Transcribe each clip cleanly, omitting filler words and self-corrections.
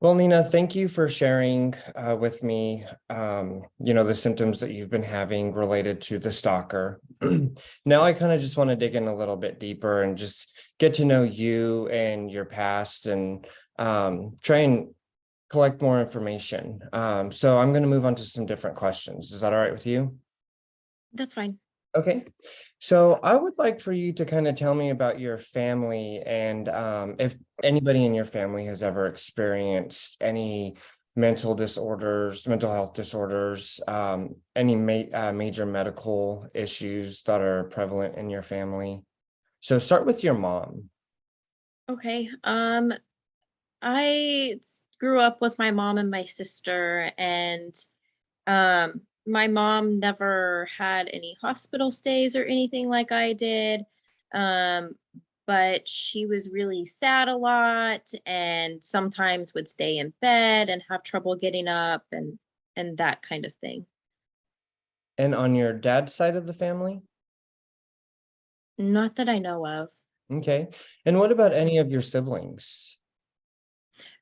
Well, Nina, thank you for sharing with me, the symptoms that you've been having related to the stalker. Now, I kind of just want to dig in a little bit deeper and just get to know you and your past and try and collect more information. So I'm going to move on to some different questions. Is that all right with you? That's fine. Okay, so I would like for you to kind of tell me about your family and if anybody in your family has ever experienced any mental health disorders, any major medical issues that are prevalent in your family. So start with your mom. Okay. I grew up with my mom and my sister, and my mom never had any hospital stays or anything like I did. Um, but she was really sad a lot and sometimes would stay in bed and have trouble getting up and that kind of thing. And on your dad's side of the family? Not that I know of. Okay. And what about any of your siblings?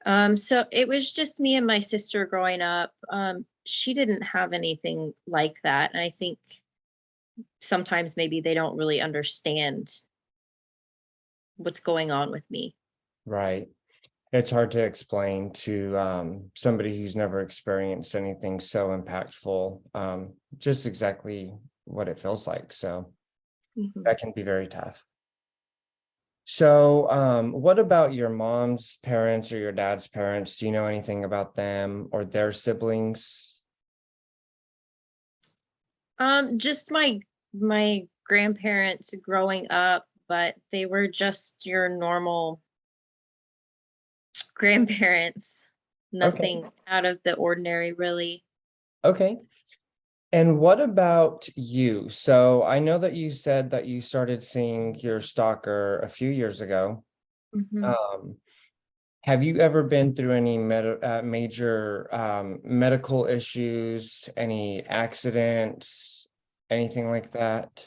So it was just me and my sister growing up. She didn't have anything like that. And I think sometimes maybe they don't really understand what's going on with me. Right. It's hard to explain to somebody who's never experienced anything so impactful, just exactly what it feels like. So Mhm. that can be very tough. So, what about your mom's parents or your dad's parents? Do you know anything about them or their siblings? Just my grandparents growing up, but they were just your normal grandparents. Okay. Nothing out of the ordinary, really. Okay. And what about you? So I know that you said that you started seeing your stalker a few years ago. Mhm. Um, Have you ever been through any major medical issues, any accidents, anything like that?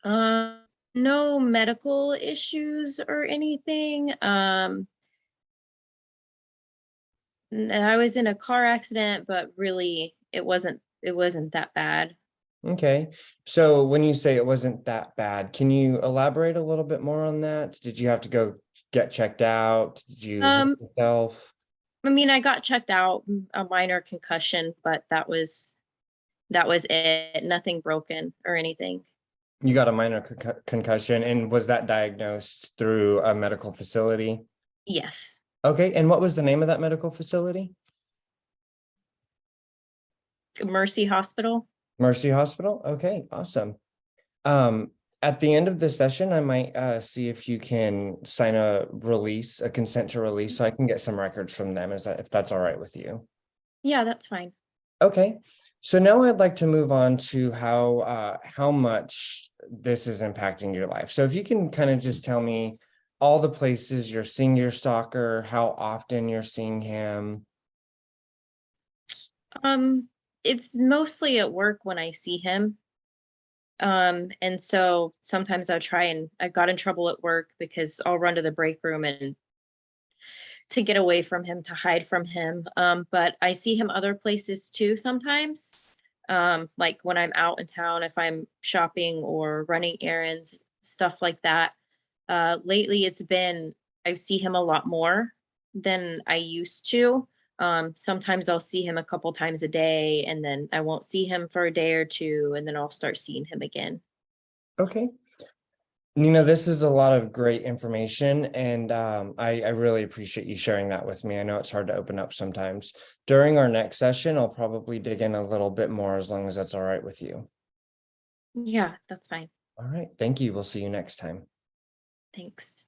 Um, no medical issues or anything. And I was in a car accident, but really it wasn't that bad. Okay. So when you say it wasn't that bad, can you elaborate a little bit more on that? Did you have to go get checked out? Did you hurt Um, yourself? I mean, I got checked out, a minor concussion, but that was it. Nothing broken or anything. You got a minor concussion, and was that diagnosed through a medical facility? Yes. Okay. And what was the name of that medical facility? Mercy Hospital. Mercy Hospital? Okay, awesome. Um, at the end of the session, I might see if you can sign a consent to release, so I can get some records from them, if that's all right with you. Yeah, that's fine. Okay, so now I'd like to move on to how much this is impacting your life. So if you can kind of just tell me all the places you're seeing your stalker, how often you're seeing him. Um, it's mostly at work when I see him. And so sometimes I got in trouble at work because I'll run to the break room and to get away from him, to hide from him. But I see him other places too sometimes. Like when I'm out in town, if I'm shopping or running errands, stuff like that. Lately, I see him a lot more than I used to. Sometimes I'll see him a couple times a day, and then I won't see him for a day or two, and then I'll start seeing him again. Okay. This is a lot of great information, and I really appreciate you sharing that with me. I know it's hard to open up sometimes. During our next session, I'll probably dig in a little bit more as long as that's all right with you. Yeah, that's fine. All right. Thank you. We'll see you next time. Thanks.